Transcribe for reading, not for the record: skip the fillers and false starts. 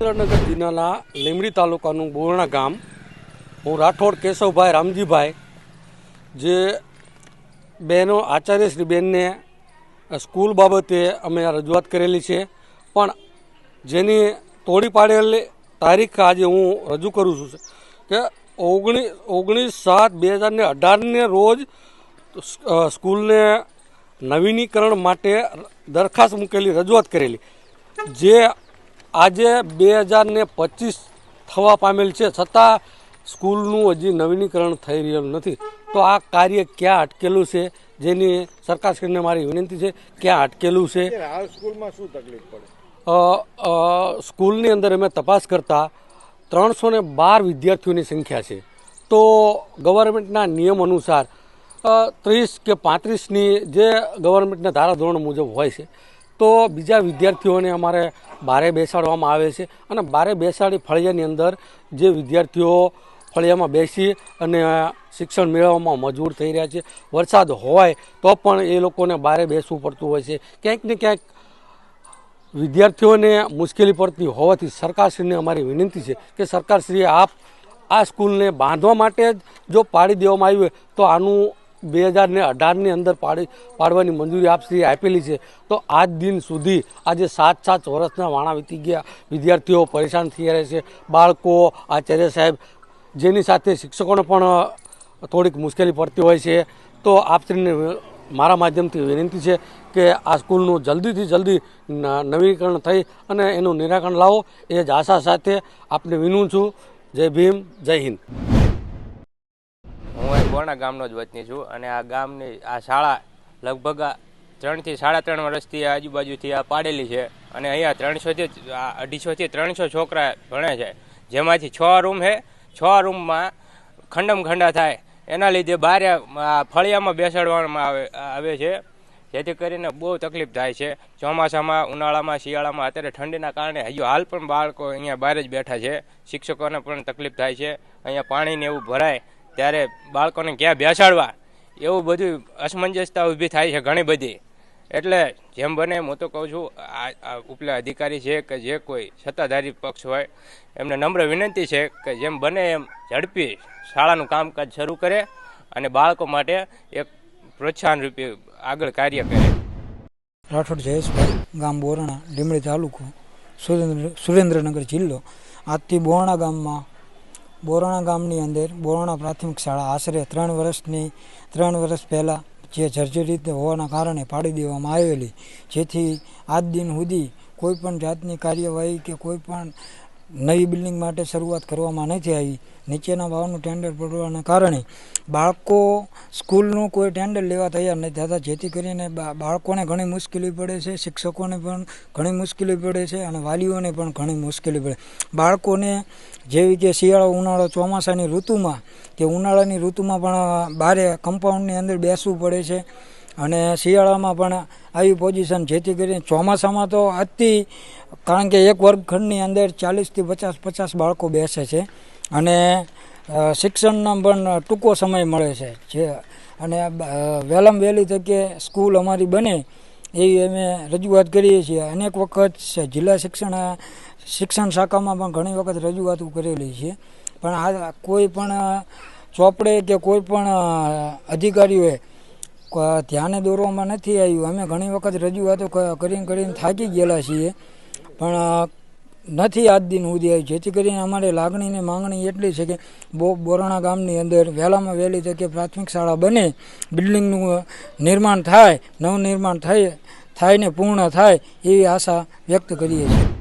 સુરેન્દ્રનગર જિલ્લાના લીંબડી તાલુકાનું બોરણા ગામ. હું રાઠોડ કેશવભાઈ રામજીભાઈ, જે બહેનો આચાર્યશ્રી બેનને સ્કૂલ બાબતે અમે રજૂઆત કરેલી છે, પણ જેની તોડી પાડેલી તારીખ આજે હું રજૂ કરું છું કે 19/7/2018 રોજ સ્કૂલને નવીનીકરણ માટે દરખાસ્ત મૂકેલી, રજૂઆત કરેલી, જે આજે 2025 થવા પામેલ છે, છતાં સ્કૂલનું હજી નવીનીકરણ થઈ રહ્યું નથી. તો આ કાર્ય ક્યાં અટકેલું છે, જેની સરકારશ્રીને મારી વિનંતી છે, ક્યાં અટકેલું છે. સ્કૂલમાં શું તકલીફ પડે? સ્કૂલની અંદર અમે તપાસ કરતા 312 વિદ્યાર્થીઓની સંખ્યા છે. તો ગવર્મેન્ટના નિયમ અનુસાર 30 કે 35ની જે ગવર્મેન્ટના ધારાધોરણ મુજબ હોય છે, તો બીજા વિદ્યાર્થીઓને અમારે બારે બેસાડવામાં આવે છે, અને બારે બેસાડી ફળિયાની અંદર જે વિદ્યાર્થીઓ ફળિયામાં બેસી અને શિક્ષણ મેળવવામાં મજબૂર થઈ રહ્યા છે. વરસાદ હોય તો પણ એ લોકોને બારે બેસવું પડતું હોય છે. ક્યાંક ને ક્યાંક વિદ્યાર્થીઓને મુશ્કેલી પડતી હોવાથી સરકારશ્રીને અમારી વિનંતી છે કે સરકારશ્રીએ આપ આ સ્કૂલને બાંધવા માટે જ જો પાડી દેવામાં આવ્યું હોય તો આનું 2018ની અંદર પાડવાની મંજૂરી આપશ્રીએ આપેલી છે. તો આજ દિન સુધી આજે 7 વર્ષના વાણા વીતી ગયા, વિદ્યાર્થીઓ પરેશાન થઈ રહ્યા છે, બાળકો, આચાર્ય સાહેબ, જેની સાથે શિક્ષકોને પણ થોડીક મુશ્કેલી પડતી હોય છે. તો આપશ્રીને મારા માધ્યમથી વિનંતી છે કે આ સ્કૂલનું જલ્દીથી જલ્દી નવીનીકરણ થઈ અને એનું નિરાકરણ લાવો, એ જ આશા સાથે આપને વિનું છું. જય ભીમ, જય હિન્દ. હું અહીં બોરણા ગામનો જ વતની છું, અને આ ગામની આ શાળા લગભગ 3 થી 3.5 વર્ષથી આજુબાજુથી આ પાડેલી છે, અને અહીંયા 250 થી 300 છોકરા ભણે છે, જેમાંથી 6 રૂમ છે. 6 રૂમમાં ખંડા થાય, એના લીધે બહાર ફળિયામાં બેસાડવામાં આવે છે, જેથી કરીને બહુ તકલીફ થાય છે. ચોમાસામાં, ઉનાળામાં, શિયાળામાં, અત્યારે ઠંડીના કારણે હજુ હાલ પણ બાળકો અહીંયા બહાર જ બેઠા છે. શિક્ષકોને પણ તકલીફ થાય છે. અહીંયા પાણીને એવું ભરાય ત્યારે બાળકોને ક્યાં બેસાડવા એવું બધું અસમંજસતા ઊભી થાય છે ઘણી બધી. એટલે જેમ બને હું તો કહું છું, આ ઉપલા અધિકારી છે કે જે કોઈ સત્તાધારી પક્ષ હોય, એમને નમ્ર વિનંતી છે કે જેમ બને એમ ઝડપી શાળાનું કામકાજ શરૂ કરે અને બાળકો માટે એક પ્રોત્સાહન રૂપે આગળ કાર્ય કરે. રાઠોડ જયેશભાઈ, ગામ બોરણા, લીંબડી તાલુકો, સુરેન્દ્રનગર જિલ્લો. આજથી બોરણા ગામની અંદર બોરણા પ્રાથમિક શાળા આશરે 3 વર્ષ પહેલાં જે જર્જરિત હોવાના કારણે પાડી દેવામાં આવેલી, જેથી આજ દિન સુધી કોઈ પણ જાતની કાર્યવાહી કે કોઈ પણ નવી બિલ્ડિંગ માટે શરૂઆત કરવામાં નથી આવી. નીચેના ભાવનું ટેન્ડર પડવાના કારણે બાળકો સ્કૂલનું કોઈ ટેન્ડર લેવા તૈયાર નથી થતા, જેથી કરીને બાળકોને ઘણી મુશ્કેલી પડે છે, શિક્ષકોને પણ ઘણી મુશ્કેલી પડે છે, અને વાલીઓને પણ ઘણી મુશ્કેલી પડે. બાળકોને જેવી કે શિયાળો, ઉનાળો, ચોમાસાની ઋતુમાં કે ઉનાળાની ઋતુમાં પણ બારે કમ્પાઉન્ડની અંદર બેસવું પડે છે, અને શિયાળામાં પણ આવી પોઝિશન, જેથી કરીને ચોમાસામાં તો કારણ કે એક વર્ગખંડની અંદર 40 થી 50 બાળકો બેસે છે, અને શિક્ષણનો પણ ટૂંકો સમય મળે છે. અને વહેલામાં વહેલી તકે સ્કૂલ અમારી બને એવી અમે રજૂઆત કરીએ છીએ. અનેક વખત જિલ્લા શિક્ષણ શાખામાં પણ ઘણી વખત રજૂઆતો કરેલી છે, પણ આ કોઈ પણ ચોપડે કે કોઈ પણ અધિકારીઓએ ધ્યાને દોરવામાં નથી આવ્યું. અમે ઘણી વખત રજૂઆતો કરીને થાકી ગયેલા છીએ, પણ નથી આજ દિન સુધી આવી. જેથી કરીને અમારે લાગણી ને માંગણી એટલી છે કે બોરણા ગામની અંદર વહેલામાં વહેલી તકે પ્રાથમિક શાળા બને, બિલ્ડિંગનું નિર્માણ થાય, નવનિર્માણ થાય ને પૂર્ણ થાય એવી આશા વ્યક્ત કરીએ છીએ.